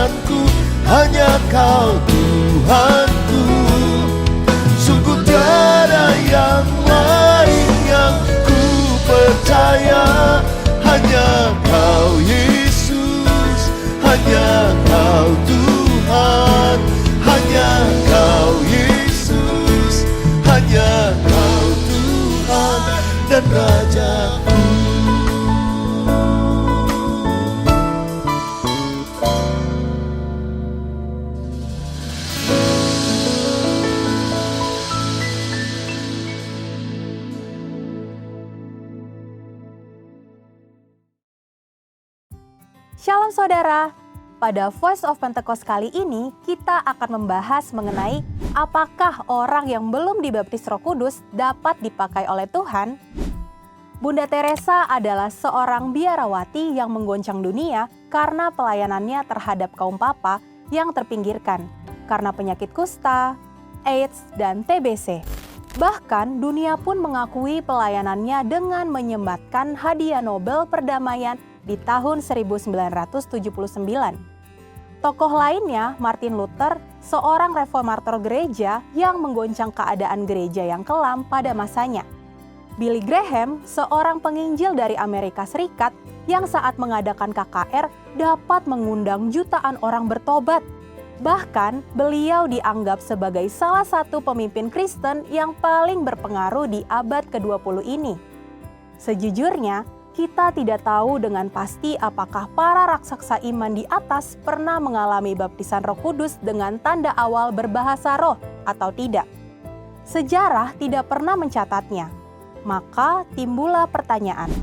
Tuhanku, hanya Kau Tuhanku. Sungguh tiada yang lain yang ku percaya, hanya Kau Yesus, hanya Kau Tuhan, hanya Kau Yesus, hanya Kau Tuhan dan Rajaku. Shalom saudara, pada Voice of Pentecost kali ini kita akan membahas mengenai apakah orang yang belum dibaptis Roh Kudus dapat dipakai oleh Tuhan. Bunda Teresa adalah seorang biarawati yang menggoncang dunia karena pelayanannya terhadap kaum papa yang terpinggirkan karena penyakit kusta, AIDS, dan TBC. Bahkan dunia pun mengakui pelayanannya dengan menyembatkan hadiah Nobel Perdamaian di tahun 1979. Tokoh lainnya, Martin Luther, seorang reformator gereja yang menggoncang keadaan gereja yang kelam pada masanya. Billy Graham, seorang penginjil dari Amerika Serikat yang saat mengadakan KKR dapat mengundang jutaan orang bertobat. Bahkan beliau dianggap sebagai salah satu pemimpin Kristen yang paling berpengaruh di abad ke-20 ini. Sejujurnya, kita tidak tahu dengan pasti apakah para raksasa iman di atas pernah mengalami baptisan Roh Kudus dengan tanda awal berbahasa roh atau tidak. Sejarah tidak pernah mencatatnya. Maka timbullah pertanyaan,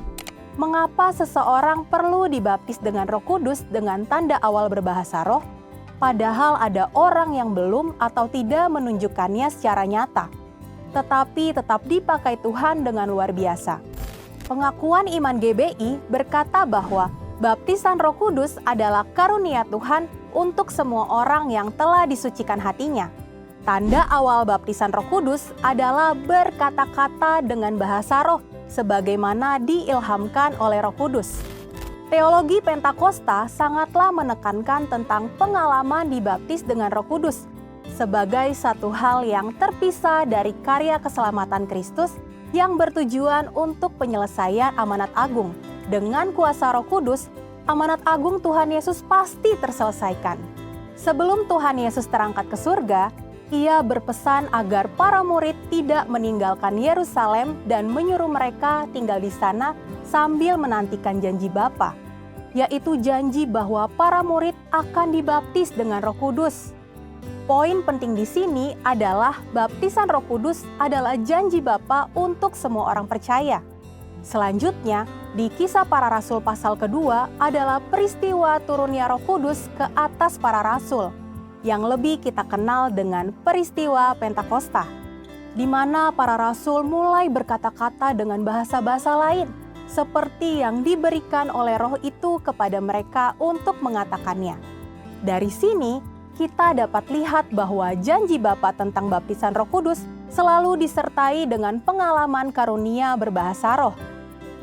mengapa seseorang perlu dibaptis dengan Roh Kudus dengan tanda awal berbahasa roh, padahal ada orang yang belum atau tidak menunjukkannya secara nyata, tetapi tetap dipakai Tuhan dengan luar biasa. Pengakuan Iman GBI berkata bahwa baptisan Roh Kudus adalah karunia Tuhan untuk semua orang yang telah disucikan hatinya. Tanda awal baptisan Roh Kudus adalah berkata-kata dengan bahasa roh sebagaimana diilhamkan oleh Roh Kudus. Teologi Pentakosta sangatlah menekankan tentang pengalaman dibaptis dengan Roh Kudus sebagai satu hal yang terpisah dari karya keselamatan Kristus yang bertujuan untuk penyelesaian amanat agung. Dengan kuasa Roh Kudus, amanat agung Tuhan Yesus pasti terselesaikan. Sebelum Tuhan Yesus terangkat ke surga, Ia berpesan agar para murid tidak meninggalkan Yerusalem dan menyuruh mereka tinggal di sana sambil menantikan janji Bapa, yaitu janji bahwa para murid akan dibaptis dengan Roh Kudus. Poin penting di sini adalah baptisan Roh Kudus adalah janji Bapa untuk semua orang percaya. Selanjutnya, di Kisah Para Rasul pasal kedua adalah peristiwa turunnya Roh Kudus ke atas para rasul, yang lebih kita kenal dengan peristiwa Pentakosta, di mana para rasul mulai berkata-kata dengan bahasa-bahasa lain, seperti yang diberikan oleh Roh itu kepada mereka untuk mengatakannya. Dari sini, kita dapat lihat bahwa janji Bapa tentang baptisan Roh Kudus selalu disertai dengan pengalaman karunia berbahasa roh.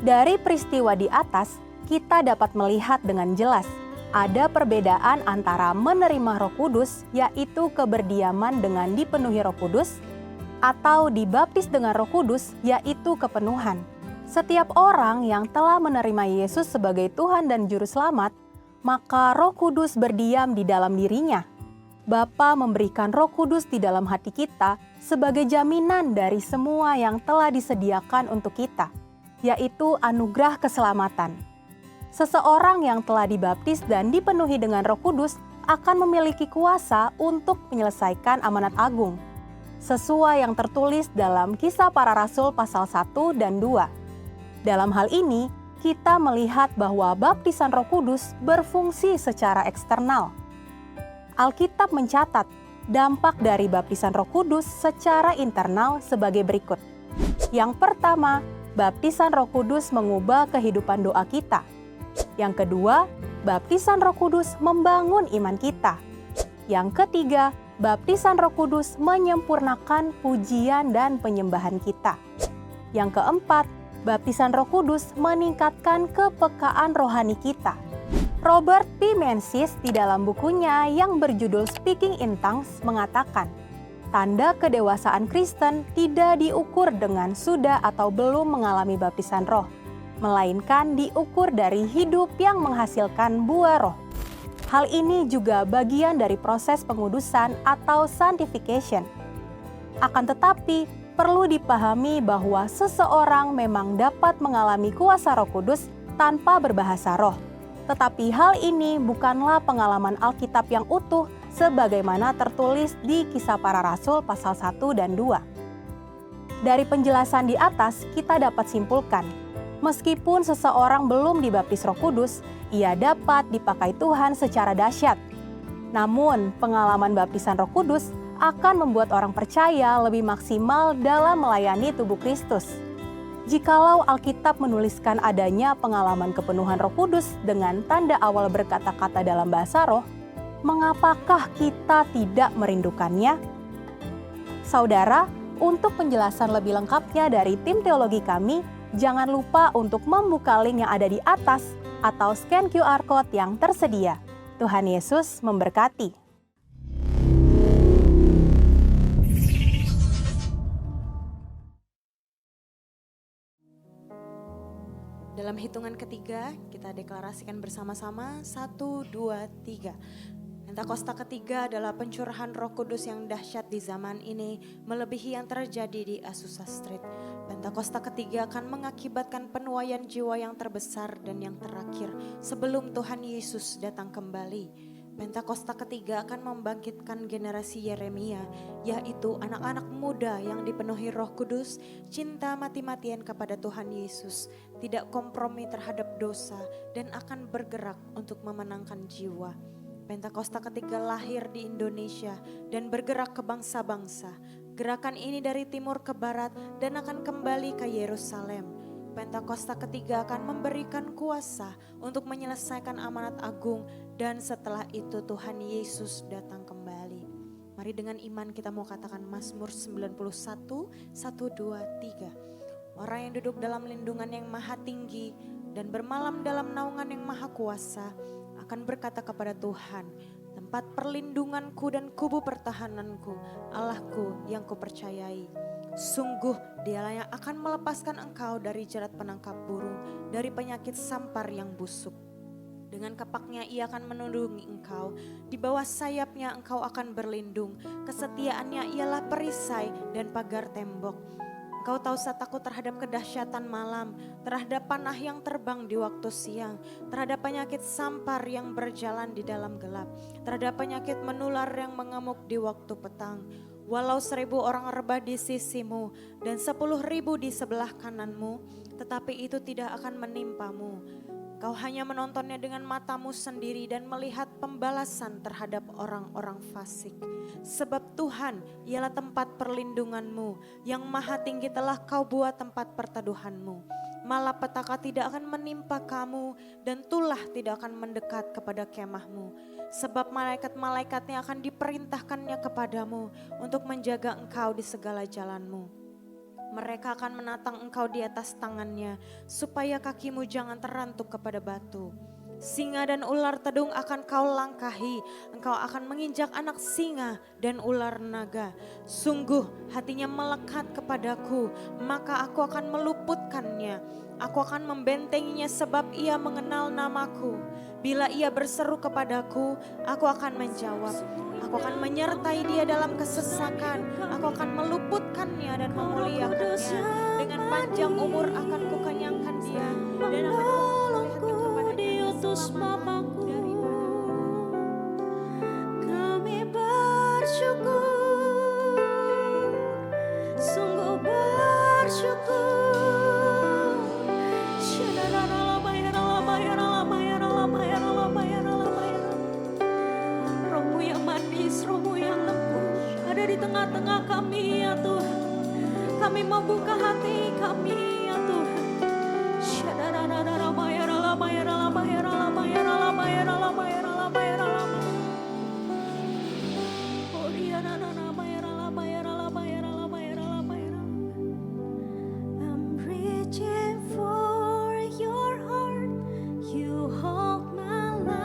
Dari peristiwa di atas, kita dapat melihat dengan jelas ada perbedaan antara menerima Roh Kudus, yaitu keberdiaman dengan dipenuhi Roh Kudus, atau dibaptis dengan Roh Kudus, yaitu kepenuhan. Setiap orang yang telah menerima Yesus sebagai Tuhan dan Juru Selamat, maka Roh Kudus berdiam di dalam dirinya. Bapa memberikan Roh Kudus di dalam hati kita sebagai jaminan dari semua yang telah disediakan untuk kita, yaitu anugerah keselamatan. Seseorang yang telah dibaptis dan dipenuhi dengan Roh Kudus akan memiliki kuasa untuk menyelesaikan amanat agung, sesuai yang tertulis dalam Kisah Para Rasul pasal 1 dan 2. Dalam hal ini, kita melihat bahwa baptisan Roh Kudus berfungsi secara eksternal. Alkitab mencatat dampak dari baptisan Roh Kudus secara internal sebagai berikut. Yang pertama, baptisan Roh Kudus mengubah kehidupan doa kita. Yang kedua, baptisan Roh Kudus membangun iman kita. Yang ketiga, baptisan Roh Kudus menyempurnakan pujian dan penyembahan kita. Yang keempat, baptisan Roh Kudus meningkatkan kepekaan rohani kita. Robert P. Menzies di dalam bukunya yang berjudul Speaking in Tongues mengatakan, tanda kedewasaan Kristen tidak diukur dengan sudah atau belum mengalami baptisan roh, melainkan diukur dari hidup yang menghasilkan buah roh. Hal ini juga bagian dari proses pengudusan atau sanctification. Akan tetapi, perlu dipahami bahwa seseorang memang dapat mengalami kuasa Roh Kudus tanpa berbahasa roh. Tetapi hal ini bukanlah pengalaman Alkitab yang utuh sebagaimana tertulis di Kisah Para Rasul pasal 1 dan 2. Dari penjelasan di atas, kita dapat simpulkan, meskipun seseorang belum dibaptis Roh Kudus, ia dapat dipakai Tuhan secara dahsyat. Namun, pengalaman baptisan Roh Kudus akan membuat orang percaya lebih maksimal dalam melayani tubuh Kristus. Jikalau Alkitab menuliskan adanya pengalaman kepenuhan Roh Kudus dengan tanda awal berkata-kata dalam bahasa roh, mengapakah kita tidak merindukannya? Saudara, untuk penjelasan lebih lengkapnya dari tim teologi kami, jangan lupa untuk membuka link yang ada di atas atau scan QR Code yang tersedia. Tuhan Yesus memberkati. Dalam hitungan ketiga, kita deklarasikan bersama-sama, 1, 2, 3. Pentakosta ketiga adalah pencurahan Roh Kudus yang dahsyat di zaman ini, melebihi yang terjadi di Azusa Street. Pentakosta ketiga akan mengakibatkan penuaian jiwa yang terbesar dan yang terakhir sebelum Tuhan Yesus datang kembali. Pentakosta ketiga akan membangkitkan generasi Yeremia, yaitu anak-anak muda yang dipenuhi Roh Kudus, cinta mati-matian kepada Tuhan Yesus, tidak kompromi terhadap dosa, dan akan bergerak untuk memenangkan jiwa. Pentakosta ketiga lahir di Indonesia dan bergerak ke bangsa-bangsa. Gerakan ini dari timur ke barat dan akan kembali ke Yerusalem. Pentakosta ketiga akan memberikan kuasa untuk menyelesaikan amanat agung dan setelah itu Tuhan Yesus datang kembali. Mari dengan iman kita mau katakan Mazmur 91, 1, 2, 3. Orang yang duduk dalam lindungan yang maha tinggi dan bermalam dalam naungan yang maha kuasa akan berkata kepada Tuhan, tempat perlindunganku dan kubu pertahananku, Allahku yang kupercayai. Sungguh dialah yang akan melepaskan engkau dari jerat penangkap burung, dari penyakit sampar yang busuk. Dengan kepaknya ia akan menundungi engkau, di bawah sayapnya engkau akan berlindung. Kesetiaannya ialah perisai dan pagar tembok. Engkau tak usah takut terhadap kedahsyatan malam, terhadap panah yang terbang di waktu siang, terhadap penyakit sampar yang berjalan di dalam gelap, terhadap penyakit menular yang mengamuk di waktu petang. Walau 1.000 orang rebah di sisimu dan 10.000 di sebelah kananmu, tetapi itu tidak akan menimpamu. Kau hanya menontonnya dengan matamu sendiri dan melihat pembalasan terhadap orang-orang fasik. Sebab Tuhan ialah tempat perlindunganmu, yang maha tinggi telah kau buat tempat perteduhanmu. Malapetaka tidak akan menimpa kamu dan tulah tidak akan mendekat kepada kemahmu. Sebab malaikat-malaikatnya akan diperintahkannya kepadamu untuk menjaga engkau di segala jalanmu. Mereka akan menatang engkau di atas tangannya, supaya kakimu jangan terantuk kepada batu. Singa dan ular tedung akan kau langkahi, engkau akan menginjak anak singa dan ular naga. Sungguh hatinya melekat kepadaku, maka aku akan meluputkannya. Aku akan membentenginya sebab ia mengenal namaku. Bila ia berseru kepadaku, aku akan menjawab. Aku akan menyertai dia dalam kesesakan. Aku akan meluputkannya dan memuliakannya. Dengan panjang umur akan kukenyangkan dia dan akan kuperlihatkan kepada diutus Bapakku. Kami bersyukur, sungguh bersyukur. Rohmu yang manis, Rohmu yang lembut ada di tengah-tengah kami ya Tuhan. Kami membuka hati kami ya Tuhan. I'm reaching for your heart. You hold my life.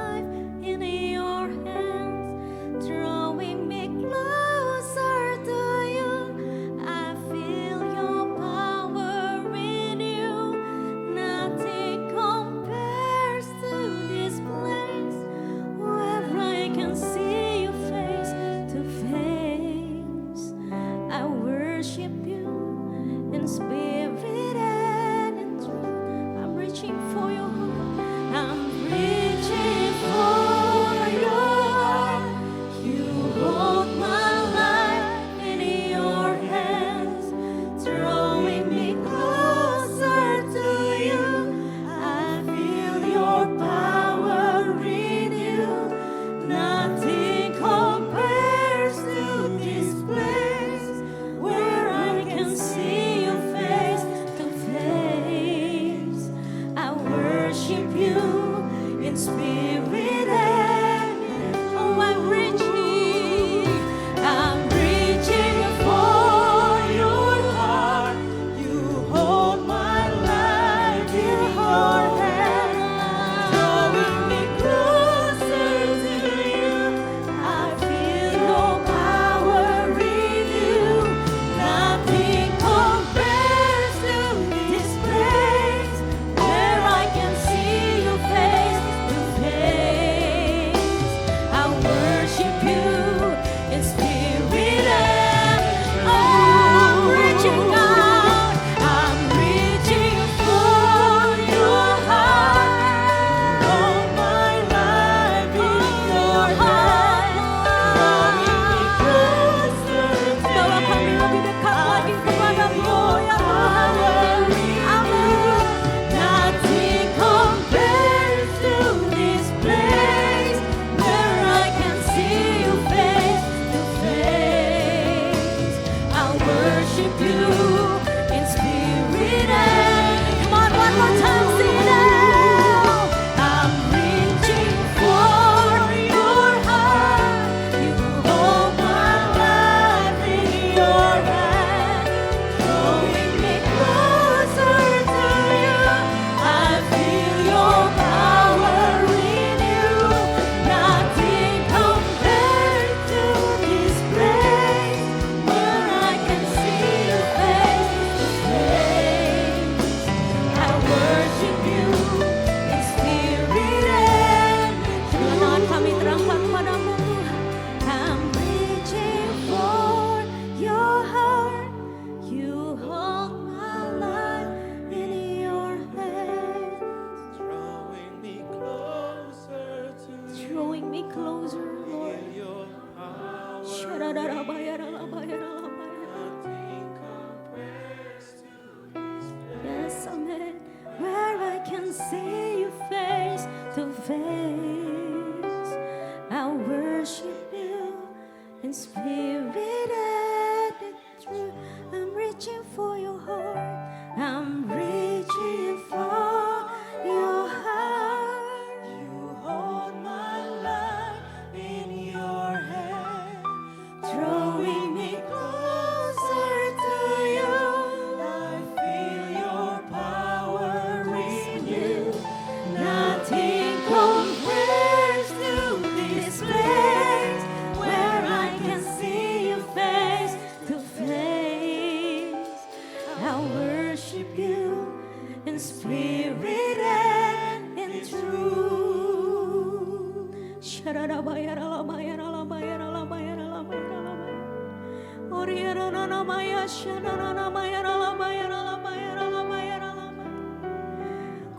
you in spirit and come on, one more time, sing it out. I'm reaching for your heart. You hold my life in your hand, drawing me closer to you. I feel your power in you. Nothing compared to this place where I can see your face to face. I worship you in spirit and in truth. Tuhan, kami terangkan padamu Tuhan. I'm reaching for your heart. You hold my life in your hands, Drawing me closer to drawing me closer, Lord. your power. Shadadarabayaralabayaralabayara. Compares to Yes, amen. Where I can see you face to face, I worship you in spirit and in truth. I'm reaching for your heart. I'm reaching for your heart. you hold my life in your hand, Drawing me closer to you. I feel your power in you. Nothing compares to this place where I can see you face to face. I worship you in spirit and in truth.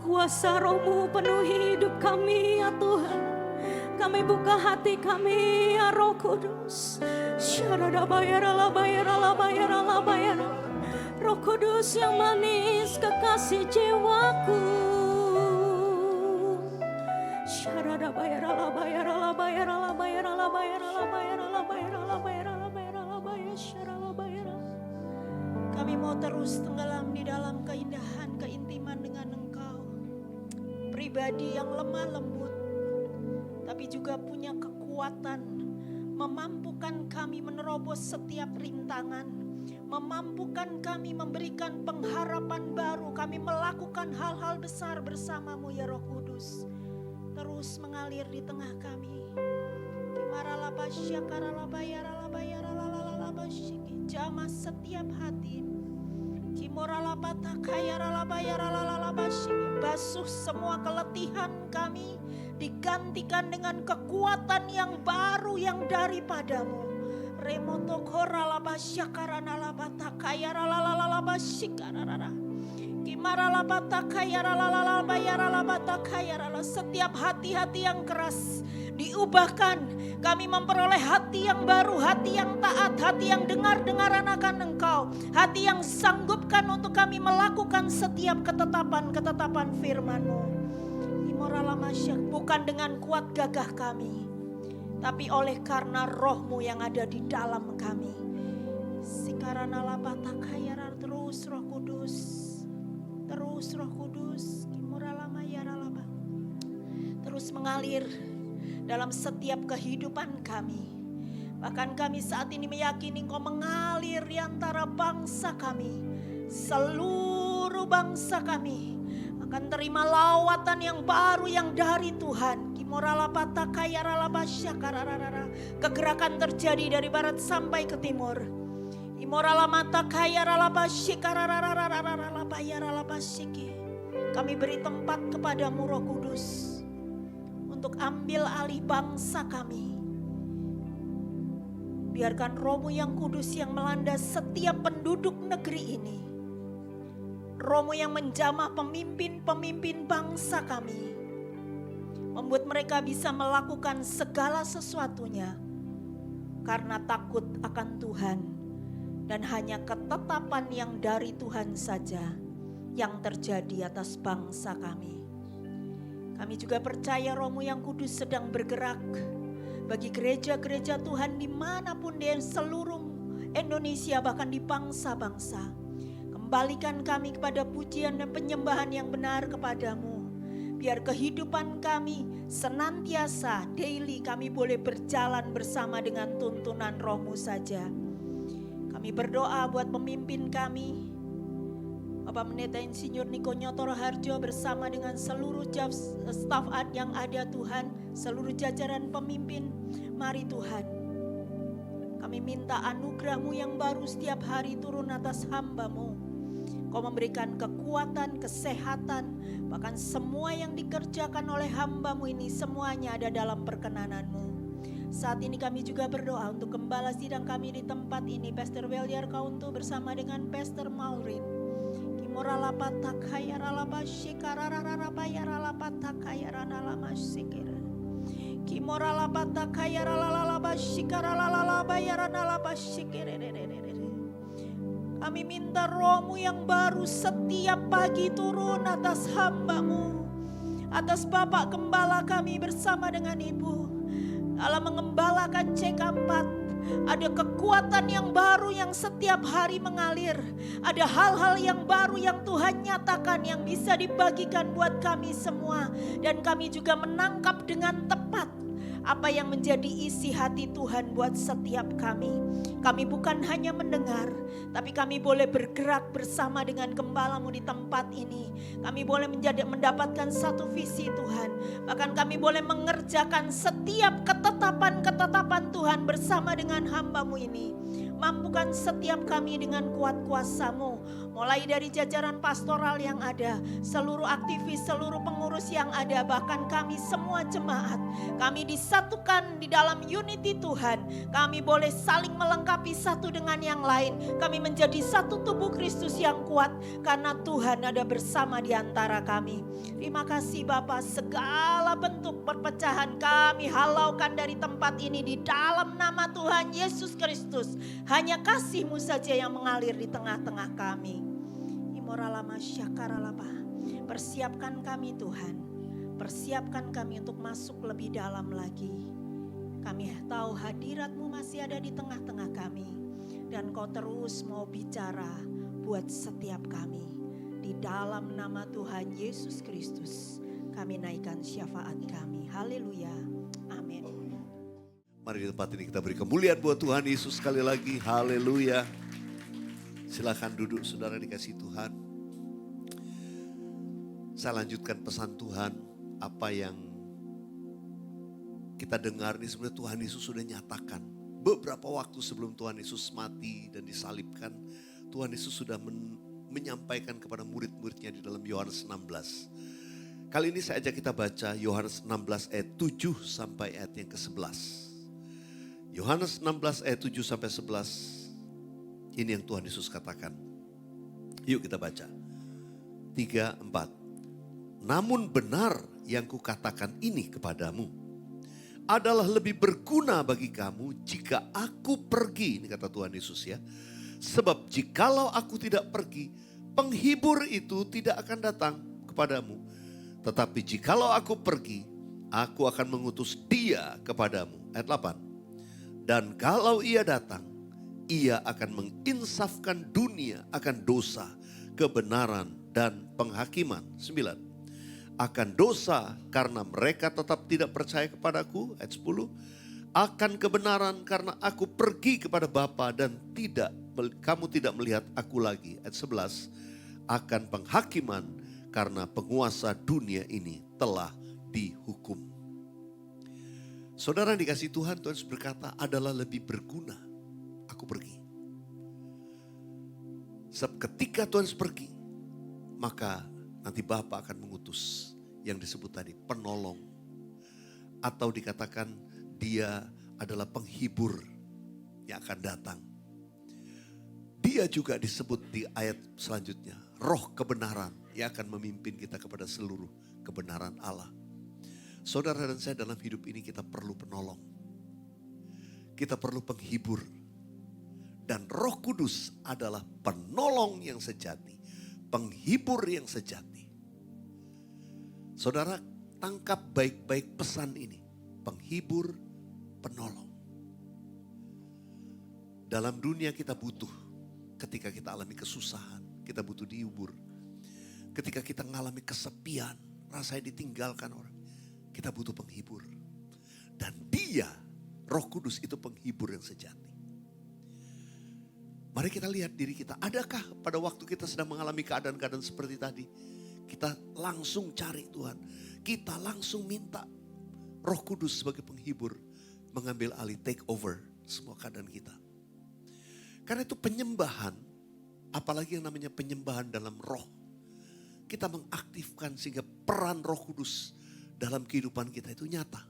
Kuasa Roh-Mu penuhi hidup kami ya Tuhan. Kami buka hati kami ya Roh Kudus. Roh Kudus yang manis kekasih jiwaku. Kami mau terus tenggelam di dalam keindahan, keintiman dengan Engkau. Pribadi yang lemah lembut, tapi juga punya kekuatan, memampukan kami menerobos setiap rintangan, memampukan kami memberikan pengharapan baru, kami melakukan hal-hal besar bersama-Mu ya Roh Kudus. Terus mengalir di tengah kami. Jamah setiap hati. Basuh semua keletihan kami, digantikan dengan kekuatan yang baru yang daripadamu. Setiap hati-hati yang keras diubahkan, kami memperoleh hati yang baru, hati yang taat, hati yang dengar-dengaran akan Engkau, hati yang sanggupkan untuk kami melakukan setiap ketetapan-ketetapan firman-Mu. Bukan dengan kuat gagah kami, tapi oleh karena Roh-Mu yang ada di dalam kami. Terus Roh Kudus, terus Roh Kudus, terus mengalir dalam setiap kehidupan kami. Bahkan kami saat ini meyakini Engkau mengalir di antara bangsa kami. Seluruh bangsa kami akan terima lawatan yang baru yang dari Tuhan. Kegerakan terjadi dari barat sampai ke timur. Kami beri tempat kepadamu Roh Kudus untuk ambil alih bangsa kami. Biarkan Roh-Mu yang kudus yang melanda setiap penduduk negeri ini. Roh-Mu yang menjamah pemimpin-pemimpin bangsa kami. Membuat mereka bisa melakukan segala sesuatunya karena takut akan Tuhan. Dan hanya ketetapan yang dari Tuhan saja yang terjadi atas bangsa kami. Kami juga percaya Roh-Mu yang kudus sedang bergerak bagi gereja-gereja Tuhan dimanapun di seluruh Indonesia, bahkan di bangsa-bangsa. Kembalikan kami kepada pujian dan penyembahan yang benar kepadamu. Biar kehidupan kami senantiasa daily kami boleh berjalan bersama dengan tuntunan Roh-Mu saja. Kami berdoa buat pemimpin kami, Bapak Pendeta Insinyur Niko Nyotoro Harjo bersama dengan seluruh staf yang ada Tuhan, seluruh jajaran pemimpin. Mari Tuhan, kami minta anugerah-Mu yang baru setiap hari turun atas hamba-Mu. Kau memberikan kekuatan, kesehatan, bahkan semua yang dikerjakan oleh hamba-Mu ini semuanya ada dalam perkenanan-Mu. Saat ini kami juga berdoa untuk gembala sidang kami di tempat ini, Pastor Weliar Kauntu bersama dengan Pastor Maureen. Kami minta Roh-Mu yang baru setiap pagi turun atas hamba-Mu, atas Bapak Gembala kami bersama dengan Ibu. Dalam mengembalakan CK4, ada kekuatan yang baru yang setiap hari mengalir. Ada hal-hal yang baru yang Tuhan nyatakan yang bisa dibagikan buat kami semua. Dan kami juga menangkap dengan tepat apa yang menjadi isi hati Tuhan buat setiap kami. Kami bukan hanya mendengar, tapi kami boleh bergerak bersama dengan Gembala-Mu di tempat ini. Kami boleh mendapatkan satu visi Tuhan. Bahkan kami boleh mengerjakan setiap ketetapan-ketetapan Tuhan bersama dengan hamba-Mu ini. Mampukan setiap kami dengan kuat kuasa-Mu. Mulai dari jajaran pastoral yang ada, seluruh aktivis, seluruh pengurus yang ada, bahkan kami semua jemaat. Kami disatukan di dalam unity Tuhan. Kami boleh saling melengkapi satu dengan yang lain. Kami menjadi satu tubuh Kristus yang kuat karena Tuhan ada bersama di antara kami. Terima kasih Bapa, segala bentuk perpecahan kami halaukan dari tempat ini di dalam nama Tuhan Yesus Kristus. Hanya kasih-Mu saja yang mengalir di tengah-tengah kami. Imoralama syakaralapa. Persiapkan kami Tuhan. Persiapkan kami untuk masuk lebih dalam lagi. Kami tahu hadirat-Mu masih ada di tengah-tengah kami. Dan Kau terus mau bicara buat setiap kami. Di dalam nama Tuhan Yesus Kristus kami naikkan syafaat kami. Haleluya. Amin. Mari di tempat ini kita beri kemuliaan buat Tuhan Yesus sekali lagi. Haleluya. Silakan duduk saudara dikasih Tuhan. Saya lanjutkan pesan Tuhan. Apa yang kita dengar ini sebenarnya Tuhan Yesus sudah nyatakan. Beberapa waktu sebelum Tuhan Yesus mati dan disalibkan. Tuhan Yesus sudah menyampaikan kepada murid-muridnya di dalam Yohanes 16. Kali ini saya ajak kita baca Yohanes 16 ayat 7 sampai ayat yang ke-11. Yohanes 16 ayat 7 sampai 11. Ini yang Tuhan Yesus katakan. Yuk kita baca. 3, 4. Namun benar yang kukatakan ini kepadamu adalah lebih berguna bagi kamu jika aku pergi. Ini kata Tuhan Yesus ya. Sebab jikalau aku tidak pergi, penghibur itu tidak akan datang kepadamu. Tetapi jikalau aku pergi, aku akan mengutus dia kepadamu. Ayat 8. Dan kalau ia datang, ia akan menginsafkan dunia akan dosa, kebenaran, dan penghakiman. 9. Akan dosa karena mereka tetap tidak percaya kepadaku. Ayat 10. Akan kebenaran karena aku pergi kepada Bapa dan kamu tidak melihat aku lagi. Ayat 11. Akan penghakiman karena penguasa dunia ini telah dihukum. Saudara yang dikasih Tuhan, Tuhan berkata adalah lebih berguna aku pergi. Sebab ketika Tuhan pergi, maka nanti Bapa akan mengutus yang disebut tadi penolong. Atau dikatakan dia adalah penghibur yang akan datang. Dia juga disebut di ayat selanjutnya, roh kebenaran yang akan memimpin kita kepada seluruh kebenaran Allah. Saudara dan saya dalam hidup ini kita perlu penolong. Kita perlu penghibur. Dan Roh Kudus adalah penolong yang sejati. Penghibur yang sejati. Saudara tangkap baik-baik pesan ini. Penghibur, penolong. Dalam dunia kita butuh, ketika kita alami kesusahan, kita butuh dihibur. Ketika kita mengalami kesepian, rasanya ditinggalkan orang, kita butuh penghibur. Dan Dia, Roh Kudus itu penghibur yang sejati. Mari kita lihat diri kita, adakah pada waktu kita sedang mengalami keadaan-keadaan seperti tadi, kita langsung cari Tuhan, kita langsung minta Roh Kudus sebagai penghibur, mengambil alih, take over semua keadaan kita. Karena itu penyembahan, apalagi yang namanya penyembahan dalam roh, kita mengaktifkan sehingga peran Roh Kudus dalam kehidupan kita itu nyata.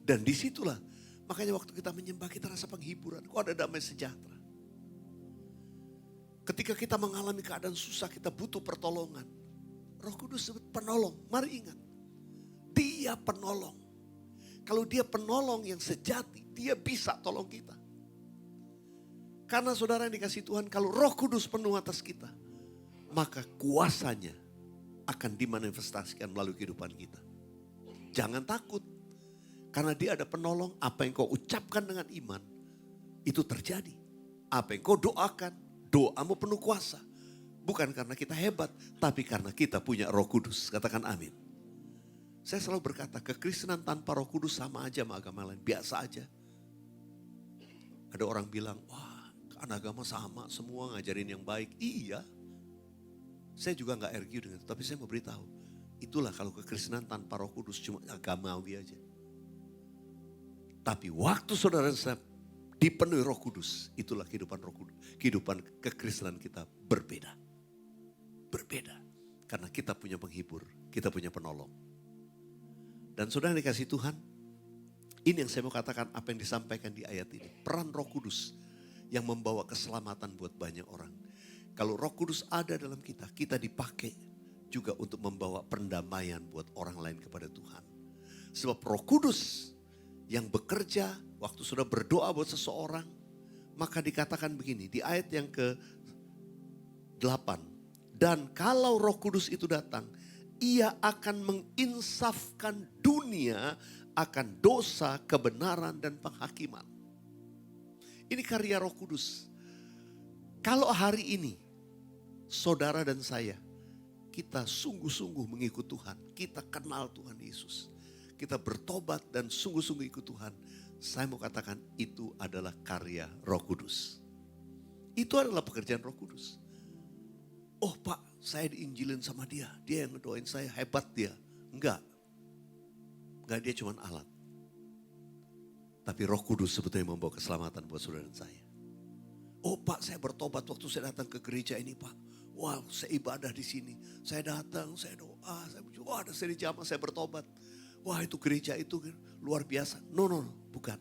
Dan disitulah, makanya waktu kita menyembah kita rasa penghiburan, kok ada damai sejahtera. Ketika kita mengalami keadaan susah, kita butuh pertolongan. Roh Kudus sebut penolong, mari ingat, Dia penolong. Kalau Dia penolong yang sejati, Dia bisa tolong kita. Karena saudara yang dikasih Tuhan, kalau Roh Kudus penuh atas kita, maka kuasanya akan dimanifestasikan melalui kehidupan kita. Jangan takut, karena Dia ada penolong. Apa yang kau ucapkan dengan iman, itu terjadi. Apa yang kau doakan, doamu penuh kuasa. Bukan karena kita hebat, tapi karena kita punya Roh Kudus. Katakan amin. Saya selalu berkata, kekristenan tanpa Roh Kudus sama aja sama agama lain, biasa aja. Ada orang bilang, wah, kan agama sama, semua ngajarin yang baik. Iya, saya juga gak argue dengan itu, tapi saya mau beritahu, itulah kalau kekristenan tanpa Roh Kudus, cuma agamawi aja. Tapi waktu saudara saya dipenuhi Roh Kudus, itulah kehidupan Roh Kudus, kehidupan kekristenan kita berbeda. Berbeda, karena kita punya penghibur, kita punya penolong. Dan saudara yang dikasih Tuhan, ini yang saya mau katakan, apa yang disampaikan di ayat ini. Peran Roh Kudus yang membawa keselamatan buat banyak orang. Kalau Roh Kudus ada dalam kita, kita dipakai juga untuk membawa pendamaian buat orang lain kepada Tuhan. Sebab Roh Kudus yang bekerja waktu sudah berdoa buat seseorang, maka dikatakan begini di ayat yang ke-8. Dan kalau Roh Kudus itu datang, Ia akan menginsafkan dunia akan dosa, kebenaran, dan penghakiman. Ini karya Roh Kudus. Kalau hari ini saudara dan saya, kita sungguh-sungguh mengikut Tuhan, kita kenal Tuhan Yesus, kita bertobat dan sungguh-sungguh ikut Tuhan, saya mau katakan itu adalah karya Roh Kudus. Itu adalah pekerjaan Roh Kudus. Oh Pak, saya diinjilin sama dia yang ngedoain saya, hebat dia. Enggak, dia cuma alat. Tapi Roh Kudus sebetulnya membawa keselamatan buat saudara dan saya. Oh Pak, saya bertobat waktu saya datang ke gereja ini Pak. Wow, saya ibadah di sini. Saya datang, saya doa, wah ada seri jamaah, saya bertobat. Wah itu gereja itu luar biasa. No, bukan.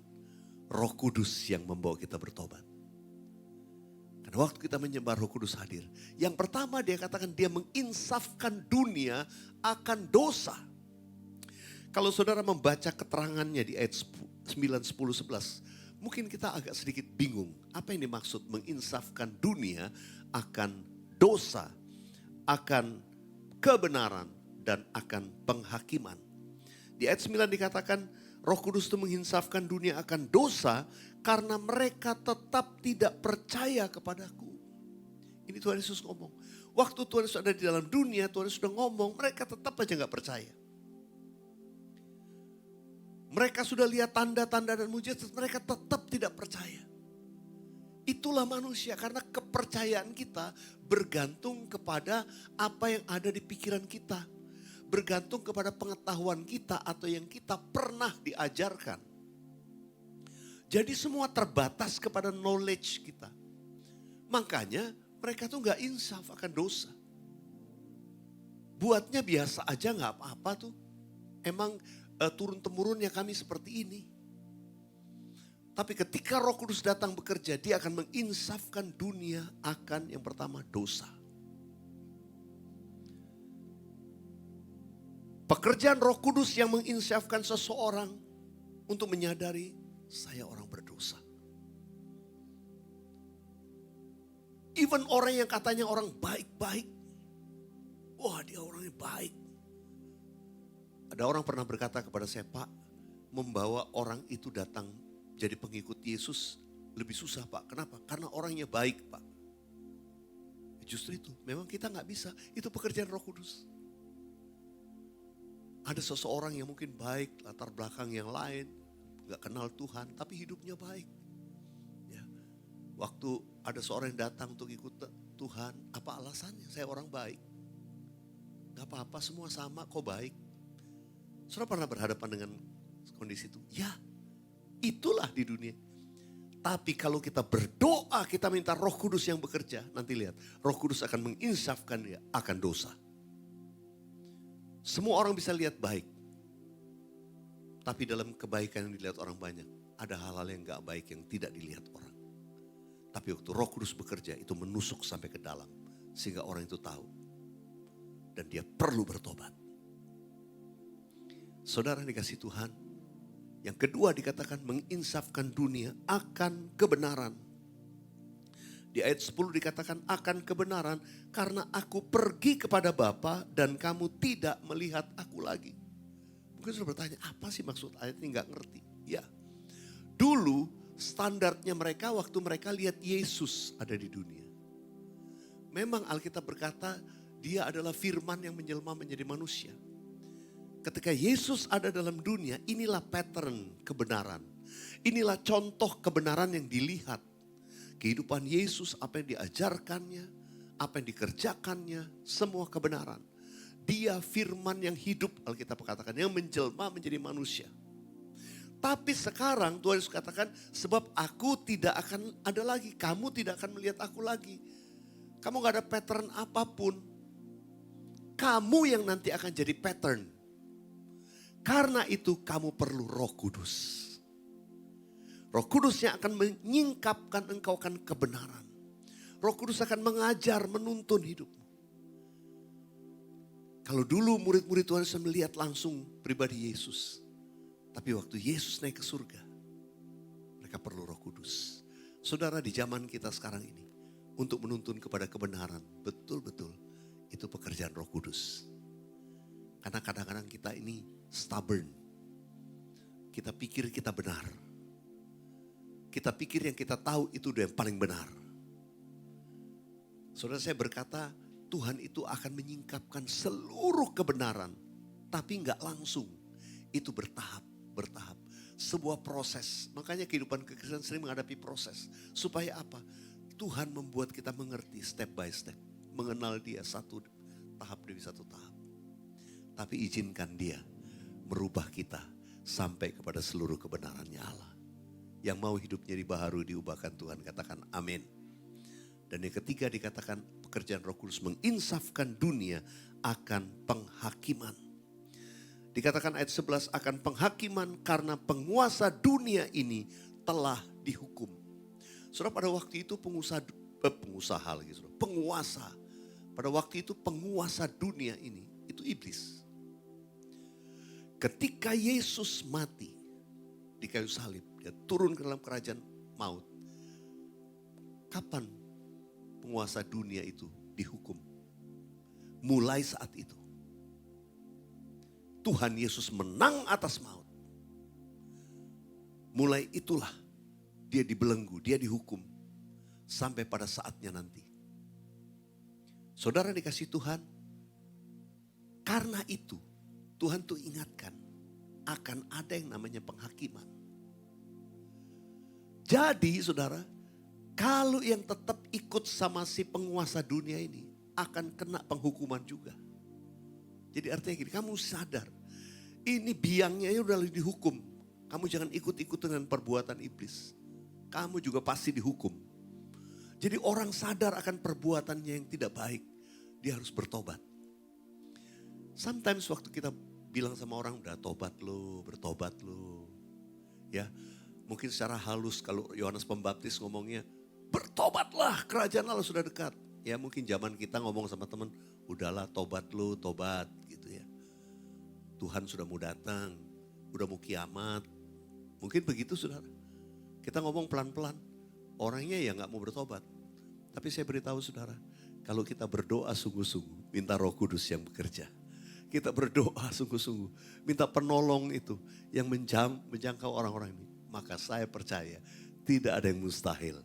Roh Kudus yang membawa kita bertobat. Karena waktu kita menyembah Roh Kudus hadir. Yang pertama dia katakan dia menginsafkan dunia akan dosa. Kalau saudara membaca keterangannya di ayat 9, 10, 11. Mungkin kita agak sedikit bingung. Apa yang dimaksud menginsafkan dunia akan dosa, akan kebenaran, dan akan penghakiman. Di ayat 9 dikatakan Roh Kudus itu menginsafkan dunia akan dosa karena mereka tetap tidak percaya kepadaku. Ini Tuhan Yesus ngomong. Waktu Tuhan Yesus ada di dalam dunia, Tuhan Yesus sudah ngomong, mereka tetap aja gak percaya. Mereka sudah lihat tanda-tanda dan mujizat, mereka tetap tidak percaya. Itulah manusia, karena kepercayaan kita bergantung kepada apa yang ada di pikiran kita. Bergantung kepada pengetahuan kita atau yang kita pernah diajarkan. Jadi semua terbatas kepada knowledge kita. Makanya mereka tuh gak insaf akan dosa. Buatnya biasa aja gak apa-apa tuh. Emang turun-temurunnya kami seperti ini. Tapi ketika Roh Kudus datang bekerja, dia akan menginsafkan dunia akan yang pertama dosa. Pekerjaan Roh Kudus yang menginsafkan seseorang untuk menyadari saya orang berdosa. Even orang yang katanya orang baik-baik. Wah dia orangnya baik. Ada orang pernah berkata kepada saya, Pak, membawa orang itu datang jadi pengikut Yesus Lebih susah Pak, kenapa? Karena orangnya baik Pak. Justru itu, memang kita nggak bisa, itu pekerjaan Roh Kudus. Ada seseorang yang mungkin baik, latar belakang yang lain, nggak kenal Tuhan, tapi hidupnya baik. Ya. Waktu ada seorang yang datang untuk ikut Tuhan, apa alasannya? Saya orang baik. Gak apa-apa, semua sama kok baik. Saudara pernah berhadapan dengan kondisi itu? Ya, itulah di dunia. Tapi kalau kita berdoa, kita minta Roh Kudus yang bekerja. Nanti lihat, Roh Kudus akan menginsafkan dia akan dosa. Semua orang bisa lihat baik. Tapi dalam kebaikan yang dilihat orang banyak, ada hal-hal yang gak baik yang tidak dilihat orang. Tapi waktu Roh Kudus bekerja, itu menusuk sampai ke dalam. Sehingga orang itu tahu. Dan dia perlu bertobat. Saudara dikasih Tuhan, yang kedua dikatakan menginsafkan dunia akan kebenaran. Di ayat 10 dikatakan akan kebenaran karena aku pergi kepada Bapa dan kamu tidak melihat aku lagi. Mungkin sudah bertanya apa sih maksud ayat ini, gak ngerti. Ya, dulu standarnya mereka waktu mereka lihat Yesus ada di dunia. Memang Alkitab berkata dia adalah firman yang menjelma menjadi manusia. Ketika Yesus ada dalam dunia, inilah pattern kebenaran. Inilah contoh kebenaran yang dilihat. Kehidupan Yesus, apa yang diajarkannya, apa yang dikerjakannya, semua kebenaran. Dia firman yang hidup, Alkitab katakan, yang menjelma menjadi manusia. Tapi sekarang Tuhan Yesus katakan, sebab aku tidak akan ada lagi, kamu tidak akan melihat aku lagi. Kamu gak ada pattern apapun. Kamu yang nanti akan jadi pattern. Karena itu kamu perlu Roh Kudus. Roh Kudus yang akan menyingkapkan engkau akan kebenaran. Roh Kudus akan mengajar, menuntun hidupmu. Kalau dulu murid-murid Tuhan Yesus melihat langsung pribadi Yesus. Tapi waktu Yesus naik ke surga, mereka perlu Roh Kudus. Saudara, di zaman kita sekarang ini, untuk menuntun kepada kebenaran, betul-betul itu pekerjaan Roh Kudus. Karena kadang-kadang kita ini stubborn. Kita pikir kita benar. Kita pikir yang kita tahu itu udah yang paling benar. Saudara, saya berkata Tuhan itu akan menyingkapkan seluruh kebenaran. Tapi enggak langsung. Itu bertahap. Sebuah proses. Makanya kehidupan kekristenan sering menghadapi proses. Supaya apa? Tuhan membuat kita mengerti step by step. Mengenal dia satu tahap demi satu tahap. Tapi izinkan dia merubah kita sampai kepada seluruh kebenarannya Allah. Yang mau hidupnya dibaharui, diubahkan Tuhan, katakan amin. Dan yang ketiga dikatakan pekerjaan Roh Kudus menginsafkan dunia akan penghakiman. Dikatakan ayat 11 akan penghakiman karena penguasa dunia ini telah dihukum. Saudara, pada waktu itu penguasa pada waktu itu penguasa dunia ini itu iblis. Ketika Yesus mati di kayu salib, dia turun ke dalam kerajaan maut. Kapan penguasa dunia itu dihukum? Mulai saat itu. Tuhan Yesus menang atas maut. Mulai itulah dia dibelenggu, dia dihukum. Sampai pada saatnya nanti. Saudara dikasih Tuhan, karena itu Tuhan tuh ingatkan akan ada yang namanya penghakiman. Jadi saudara, kalau yang tetap ikut sama si penguasa dunia ini akan kena penghukuman juga. Jadi artinya gini, kamu sadar ini biangnya udah dihukum. Kamu jangan ikut-ikut dengan perbuatan iblis. Kamu juga pasti dihukum. Jadi orang sadar akan perbuatannya yang tidak baik. Dia harus bertobat. Sometimes waktu kita bilang sama orang, udah tobat lo, bertobat lo. Ya, mungkin secara halus kalau Yohanes Pembaptis ngomongnya, bertobatlah kerajaan Allah sudah dekat. Ya mungkin zaman kita ngomong sama teman, udahlah tobat lo, tobat gitu ya. Tuhan sudah mau datang, udah mau kiamat. Mungkin begitu saudara. Kita ngomong pelan-pelan, orangnya ya gak mau bertobat. Tapi saya beritahu saudara, kalau kita berdoa sungguh-sungguh, minta Roh Kudus yang bekerja. Kita berdoa sungguh-sungguh, minta penolong itu yang menjangkau orang-orang ini. Maka saya percaya Tidak ada yang mustahil.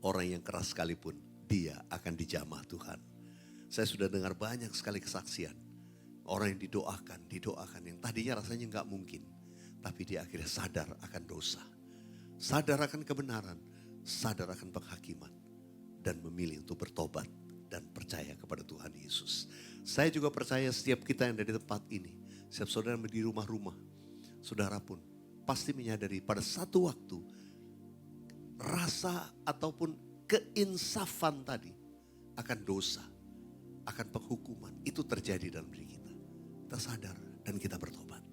Orang yang keras sekalipun, dia akan dijamah Tuhan. Saya sudah dengar banyak sekali kesaksian. Orang yang didoakan, yang tadinya rasanya nggak mungkin. Tapi dia akhirnya sadar akan dosa. Sadar akan kebenaran, sadar akan penghakiman. Dan memilih untuk bertobat dan percaya kepada Tuhan Yesus. Saya juga percaya setiap kita yang ada di tempat ini, setiap saudara yang di rumah-rumah, saudara pun pasti menyadari pada satu waktu rasa ataupun keinsafan tadi akan dosa, akan penghukuman itu terjadi dalam diri kita. Kita sadar dan kita bertobat.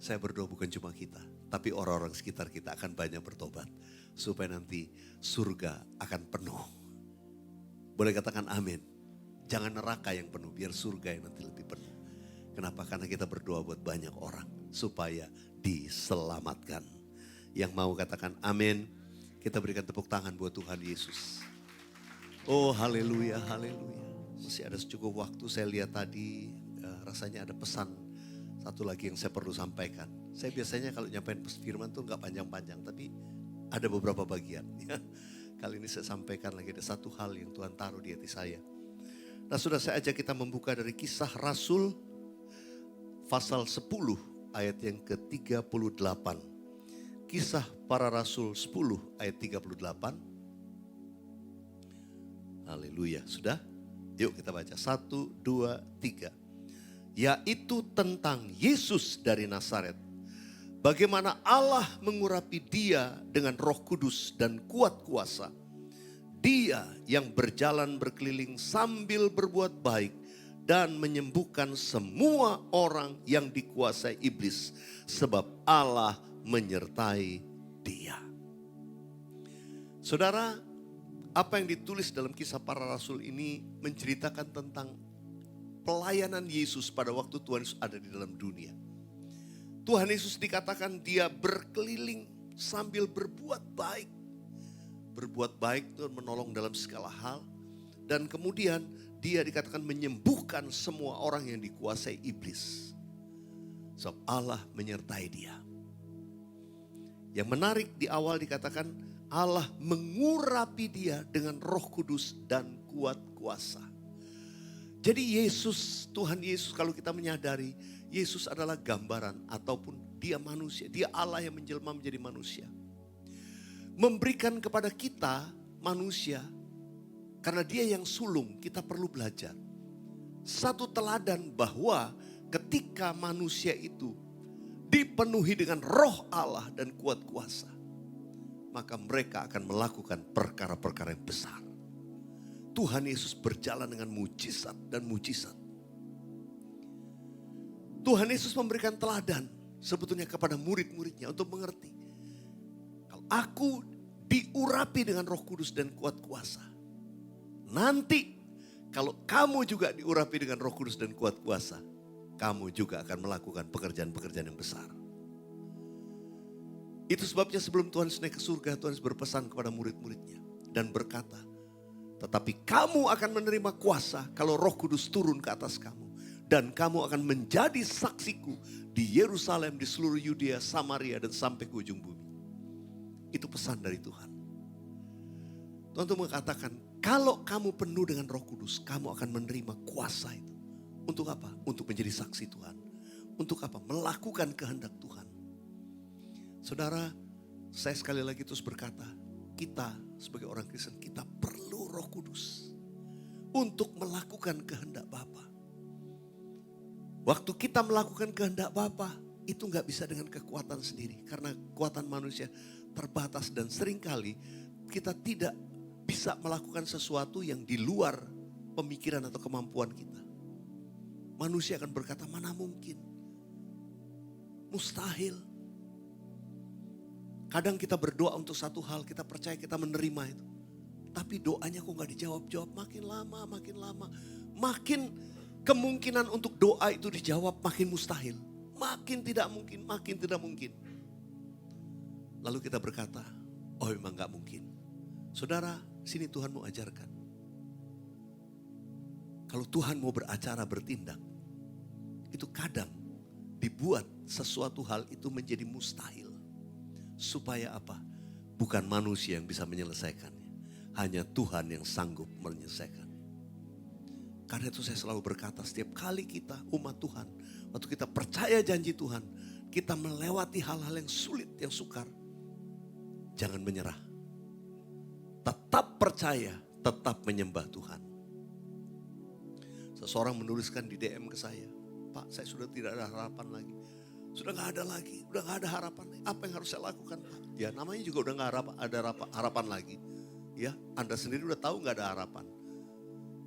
Saya berdoa bukan cuma kita, tapi orang-orang sekitar kita akan banyak bertobat. Supaya nanti surga akan penuh. Boleh katakan amin. Jangan neraka yang penuh, biar surga yang nanti lebih penuh. Kenapa? Karena kita berdoa buat banyak orang supaya diselamatkan. Yang mau katakan amin, kita berikan tepuk tangan buat Tuhan Yesus. Oh haleluya, haleluya. Masih ada cukup waktu, saya lihat tadi rasanya ada pesan satu lagi yang saya perlu sampaikan. Saya biasanya kalau nyampein firman tuh gak panjang-panjang, tapi ada beberapa bagian. Kali ini saya sampaikan lagi ada satu hal yang Tuhan taruh di hati saya. Nah sudah saya ajak kita membuka dari Kisah Rasul pasal 10 ayat yang ke-38. Kisah para Rasul 10 ayat 38. Haleluya, sudah? Yuk kita baca, 1, 2, 3. Yaitu tentang Yesus dari Nazaret. Bagaimana Allah mengurapi dia dengan Roh Kudus dan kuat kuasa. Dia yang berjalan berkeliling sambil berbuat baik dan menyembuhkan semua orang yang dikuasai iblis. Sebab Allah menyertai dia. Saudara, apa yang ditulis dalam Kisah Para Rasul ini menceritakan tentang pelayanan Yesus pada waktu Tuhan Yesus ada di dalam dunia. Tuhan Yesus dikatakan dia berkeliling sambil berbuat baik. Berbuat baik itu menolong dalam segala hal. Dan kemudian dia dikatakan menyembuhkan semua orang yang dikuasai iblis. Sebab Allah menyertai dia. Yang menarik di awal dikatakan Allah mengurapi dia dengan Roh Kudus dan kuat kuasa. Jadi Yesus, Tuhan Yesus kalau kita menyadari Yesus adalah gambaran ataupun dia manusia. Dia Allah yang menjelma menjadi manusia. Memberikan kepada kita manusia karena dia yang sulung kita perlu belajar. Satu teladan bahwa ketika manusia itu dipenuhi dengan roh Allah dan kuat kuasa. Maka mereka akan melakukan perkara-perkara yang besar. Tuhan Yesus berjalan dengan mujizat dan mujizat. Tuhan Yesus memberikan teladan sebetulnya kepada murid-muridnya untuk mengerti. Kalau aku diurapi dengan Roh Kudus dan kuat kuasa. Nanti kalau kamu juga diurapi dengan Roh Kudus dan kuat kuasa. Kamu juga akan melakukan pekerjaan-pekerjaan yang besar. Itu sebabnya sebelum Tuhan naik ke surga, Tuhan berpesan kepada murid-muridnya. Dan berkata, tetapi kamu akan menerima kuasa kalau Roh Kudus turun ke atas kamu. Dan kamu akan menjadi saksiku di Yerusalem, di seluruh Yudea, Samaria, dan sampai ke ujung bumi. Itu pesan dari Tuhan. Tuhan itu mengatakan, kalau kamu penuh dengan Roh Kudus, kamu akan menerima kuasa itu. Untuk apa? Untuk menjadi saksi Tuhan. Untuk apa? Melakukan kehendak Tuhan. Saudara, saya sekali lagi terus berkata, kita sebagai orang Kristen, kita perlu Roh Kudus untuk melakukan kehendak Bapa. Waktu kita melakukan kehendak Bapa, itu gak bisa dengan kekuatan sendiri. Karena kekuatan manusia terbatas dan seringkali kita tidak bisa melakukan sesuatu yang di luar pemikiran atau kemampuan kita. Manusia akan berkata, mana mungkin? Mustahil. Kadang kita berdoa untuk satu hal, kita percaya kita menerima itu. Tapi doanya kok gak dijawab-jawab, makin lama, makin lama. Makin kemungkinan untuk doa itu dijawab makin mustahil. Makin tidak mungkin, makin tidak mungkin. Lalu kita berkata, oh memang gak mungkin. Saudara, sini Tuhan mau ajarkan. Kalau Tuhan mau beracara, bertindak, itu kadang dibuat sesuatu hal itu menjadi mustahil. Supaya apa? Bukan manusia yang bisa menyelesaikannya. Hanya Tuhan yang sanggup menyelesaikan. Karena itu saya selalu berkata, setiap kali kita umat Tuhan, waktu kita percaya janji Tuhan, kita melewati hal-hal yang sulit, yang sukar. Jangan menyerah. Tetap percaya, tetap menyembah Tuhan. Seseorang menuliskan di DM ke saya, Pak, saya sudah tidak ada harapan lagi. Sudah gak ada lagi, udah gak ada harapan. Apa yang harus saya lakukan, Pak? Ya namanya juga udah gak ada harapan lagi. Ya, Anda sendiri udah tahu gak ada harapan.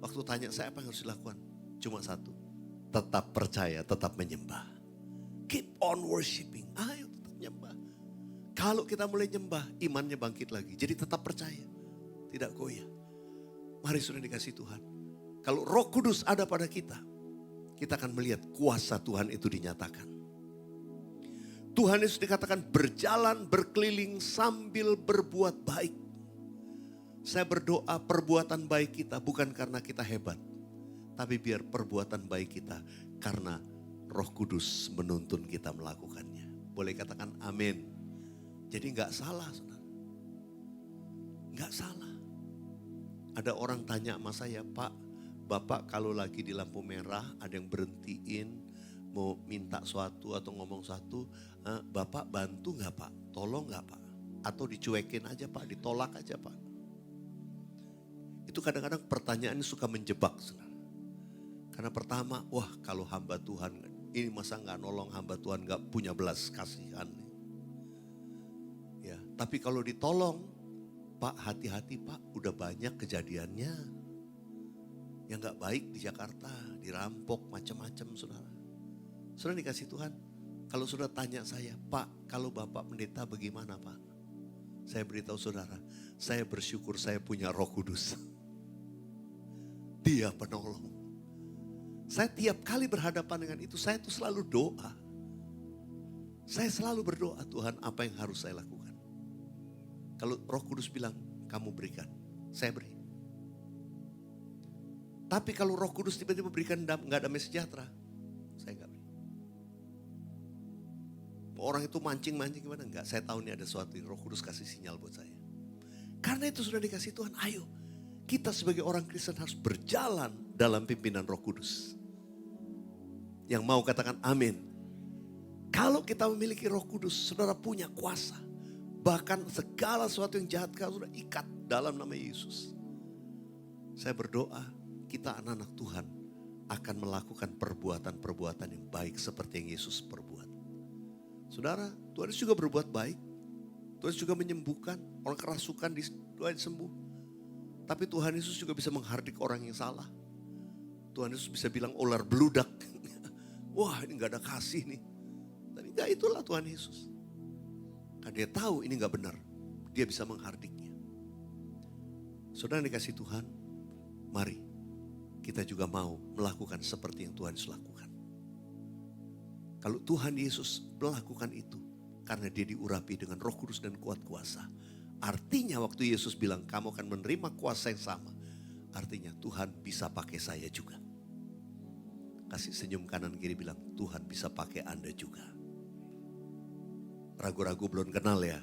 Waktu tanya saya apa yang harus dilakukan? Cuma satu, tetap percaya, tetap menyembah. Keep on worshiping, ayo tetap menyembah. Kalau kita mulai nyembah, imannya bangkit lagi. Jadi tetap percaya, tidak goyah. Mari sudah dikasih Tuhan. Kalau Roh Kudus ada pada kita akan melihat kuasa Tuhan itu dinyatakan. Tuhan Yesus dikatakan berjalan, berkeliling sambil berbuat baik. Saya berdoa perbuatan baik kita bukan karena kita hebat. Tapi biar perbuatan baik kita karena Roh Kudus menuntun kita melakukannya. Boleh katakan amin. Jadi gak salah, saudara. Gak salah. Ada orang tanya sama saya, Pak, Bapak kalau lagi di lampu merah ada yang berhentiin, mau minta suatu atau ngomong suatu, Bapak bantu gak Pak? Tolong gak Pak? Atau dicuekin aja Pak, ditolak aja Pak? Itu kadang-kadang pertanyaan ini suka menjebak, saudara. Karena pertama, wah kalau hamba Tuhan, ini masa gak nolong hamba Tuhan gak punya belas kasihan. Ya, tapi kalau ditolong, Pak hati-hati Pak, udah banyak kejadiannya. Yang gak baik di Jakarta, dirampok macam-macam saudara. Saudara dikasih Tuhan, kalau sudah tanya saya, Pak kalau Bapak pendeta bagaimana Pak? Saya beritahu saudara, saya bersyukur saya punya Roh Kudus. Dia penolong. Saya tiap kali berhadapan dengan itu, saya tuh selalu doa. Saya selalu berdoa, Tuhan apa yang harus saya lakukan? Kalau Roh Kudus bilang, kamu berikan, saya beri. Tapi kalau Roh Kudus tiba-tiba berikan gak damai sejahtera, saya gak beri. Orang itu mancing-mancing gimana? Enggak, saya tahu ini ada sesuatu yang Roh Kudus kasih sinyal buat saya. Karena itu sudah dikasih Tuhan, ayo. Kita sebagai orang Kristen harus berjalan dalam pimpinan Roh Kudus. Yang mau katakan amin. Kalau kita memiliki Roh Kudus, saudara punya kuasa. Bahkan segala sesuatu yang jahat kau sudah ikat dalam nama Yesus. Saya berdoa, kita anak-anak Tuhan akan melakukan perbuatan-perbuatan yang baik seperti yang Yesus perbuat. Saudara, Tuhan Yesus juga berbuat baik. Tuhan Yesus juga menyembuhkan orang kerasukan, Tuhan sembuh. Tapi Tuhan Yesus juga bisa menghardik orang yang salah. Tuhan Yesus bisa bilang ular beludak. Wah ini gak ada kasih nih. Tapi gak itulah Tuhan Yesus. Karena dia tahu ini gak benar. Dia bisa menghardiknya. Saudara yang dikasih Tuhan, mari kita juga mau melakukan seperti yang Tuhan Yesus lakukan. Kalau Tuhan Yesus melakukan itu karena dia diurapi dengan Roh Kudus dan kuat kuasa. Artinya waktu Yesus bilang kamu akan menerima kuasa yang sama. Artinya Tuhan bisa pakai saya juga. Kasih senyum kanan kiri bilang Tuhan bisa pakai Anda juga. Ragu-ragu belum kenal ya.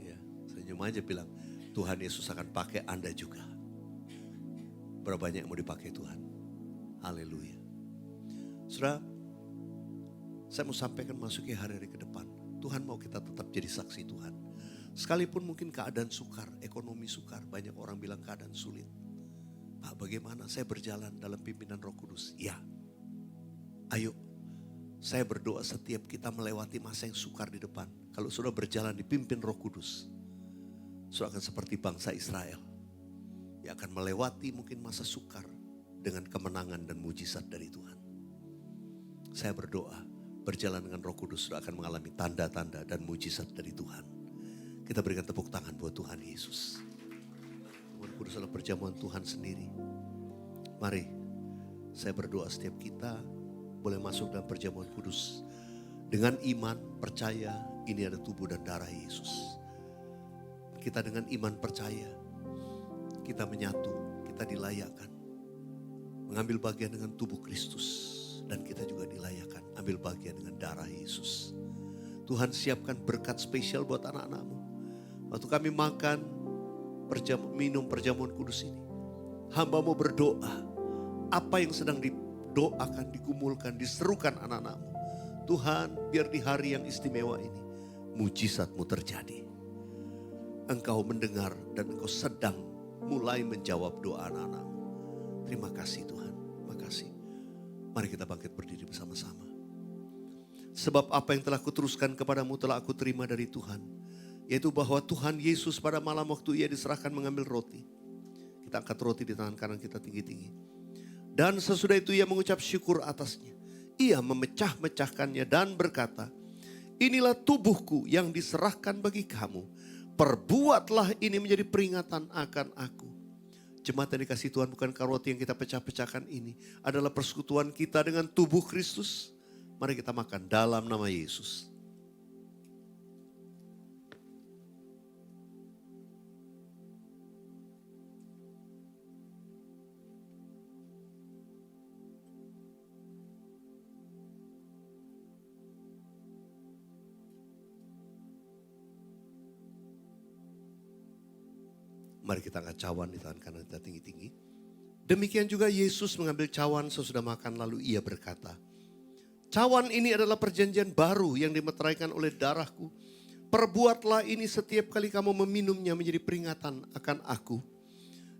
Ya, senyum aja bilang Tuhan Yesus akan pakai Anda juga. Berapa banyak yang mau dipakai Tuhan? Haleluya. Saudara, saya mau sampaikan masuki hari-hari ke depan. Tuhan mau kita tetap jadi saksi Tuhan. Sekalipun mungkin keadaan sukar, ekonomi sukar, banyak orang bilang keadaan sulit. Pak bagaimana saya berjalan dalam pimpinan Roh Kudus? Ya, ayo saya berdoa setiap kita melewati masa yang sukar di depan. Kalau sudah berjalan dipimpin Roh Kudus, sudah akan seperti bangsa Israel. Yang akan melewati mungkin masa sukar dengan kemenangan dan mujizat dari Tuhan. Saya berdoa berjalan dengan Roh Kudus sudah akan mengalami tanda-tanda dan mujizat dari Tuhan. Kita berikan tepuk tangan buat Tuhan Yesus. Tuhan Kudus adalah perjamuan Tuhan sendiri. Mari saya berdoa setiap kita boleh masuk dalam perjamuan kudus. Dengan iman percaya ini ada tubuh dan darah Yesus. Kita dengan iman percaya kita menyatu, kita dilayakkan. Mengambil bagian dengan tubuh Kristus. Dan kita juga dilayakkan ambil bagian dengan darah Yesus. Tuhan siapkan berkat spesial buat anak-anak-Mu. Waktu kami makan, minum perjamuan kudus ini. Hamba-Mu berdoa, apa yang sedang didoakan, digumulkan, diserukan anak-anak-Mu. Tuhan, biar di hari yang istimewa ini, mujizat-Mu terjadi. Engkau mendengar dan Engkau sedang mulai menjawab doa anak-anak-Mu. Terima kasih Tuhan, terima kasih. Mari kita bangkit berdiri bersama-sama. Sebab apa yang telah kuteruskan kepadamu telah aku terima dari Tuhan. Yaitu bahwa Tuhan Yesus pada malam waktu ia diserahkan mengambil roti. Kita angkat roti di tangan kanan kita tinggi-tinggi. Dan sesudah itu ia mengucap syukur atasnya. Ia memecah-mecahkannya dan berkata, inilah tubuhku yang diserahkan bagi kamu. Perbuatlah ini menjadi peringatan akan aku. Jemaat yang dikasih Tuhan, bukankah roti yang kita pecah-pecahkan ini adalah persekutuan kita dengan tubuh Kristus? Mari kita makan dalam nama Yesus. Mari kita angkat cawan di tangan kanan kita tinggi-tinggi. Demikian juga Yesus mengambil cawan sesudah makan lalu ia berkata, cawan ini adalah perjanjian baru yang dimeteraikan oleh darahku. Perbuatlah ini setiap kali kamu meminumnya menjadi peringatan akan aku.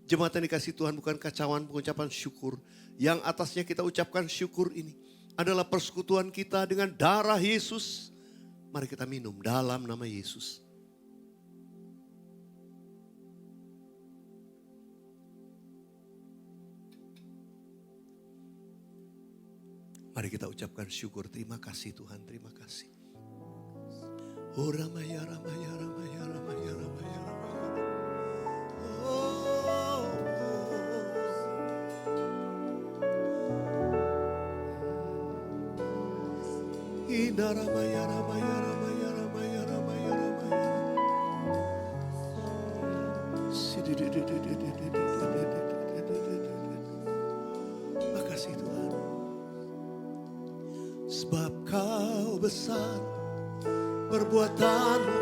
Jemaat yang dikasih Tuhan, bukankah cawan pengucapan syukur yang atasnya kita ucapkan syukur ini adalah persekutuan kita dengan darah Yesus. Mari kita minum dalam nama Yesus. Mari kita ucapkan syukur, terima kasih Tuhan, terima kasih. Oh Ramaya, Ramaya, Ramaya, Ramaya, Ramaya, Ramaya. Oh. Ina Ramaya, Ramaya, Ramaya, Ramaya, Ramaya, Ramaya. Makasih Tuhan. Sebab kau besar, perbuatanmu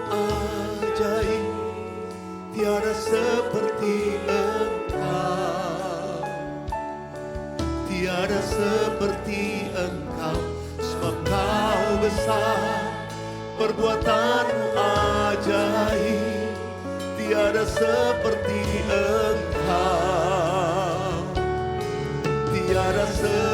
ajaib, tiada seperti engkau. Tiada seperti engkau, sebab kau besar, perbuatanmu ajaib, tiada seperti engkau. Tiada seperti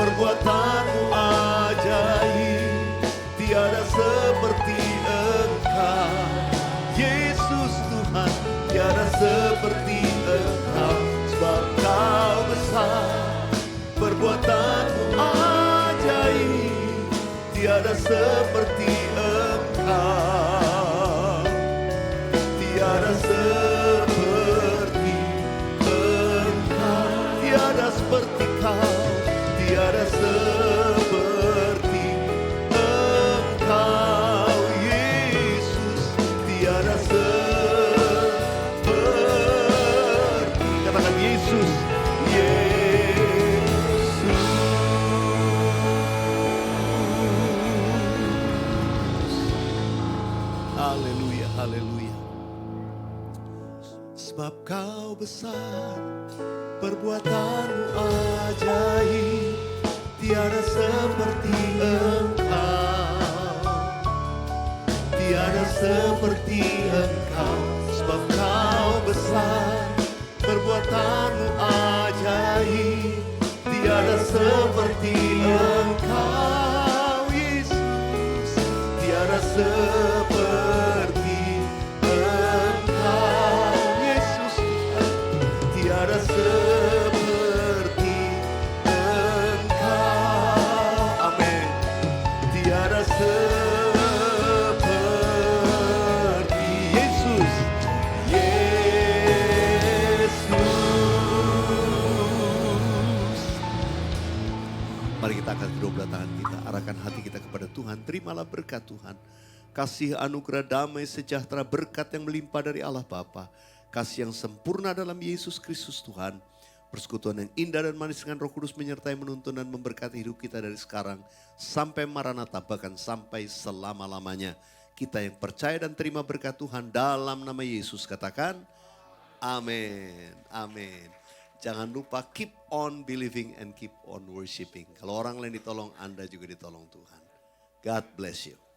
perbuatanmu ajaib, tiada seperti engkau. Yesus Tuhan, tiada seperti engkau. Sebab kau besar, perbuatanmu ajaib, tiada seperti engkau. Tiada seperti engkau, tiada seperti kau. Tiada seperti engkau Yesus, tiada seperti, katakan Yesus, Yesus. Haleluya, haleluya. Sebab kau besar, perbuatanmu ajaib, tiada seperti engkau. Tiada seperti engkau. Sebab kau besar, perbuatanmu ajaib, tiada seperti engkau Yesus. Tiada seperti engkau Yesus. Tiada seperti engkau. Amin. Tiada seperti Yesus. Yesus. Mari kita angkat kedua belah tangan kita, arahkan hati kita kepada Tuhan. Terimalah berkat Tuhan. kasih anugerah damai sejahtera berkat yang melimpah dari Allah Bapa, kasih yang sempurna dalam Yesus Kristus Tuhan, persekutuan yang indah dan manis dengan Roh Kudus menyertai, menuntun dan memberkati hidup kita dari sekarang sampai Maranatha, bahkan sampai selama-lamanya. Kita yang percaya dan terima berkat Tuhan dalam nama Yesus katakan amin. Amin. Jangan lupa keep on believing and keep on worshiping. Kalau orang lain ditolong, Anda juga ditolong Tuhan. God bless you.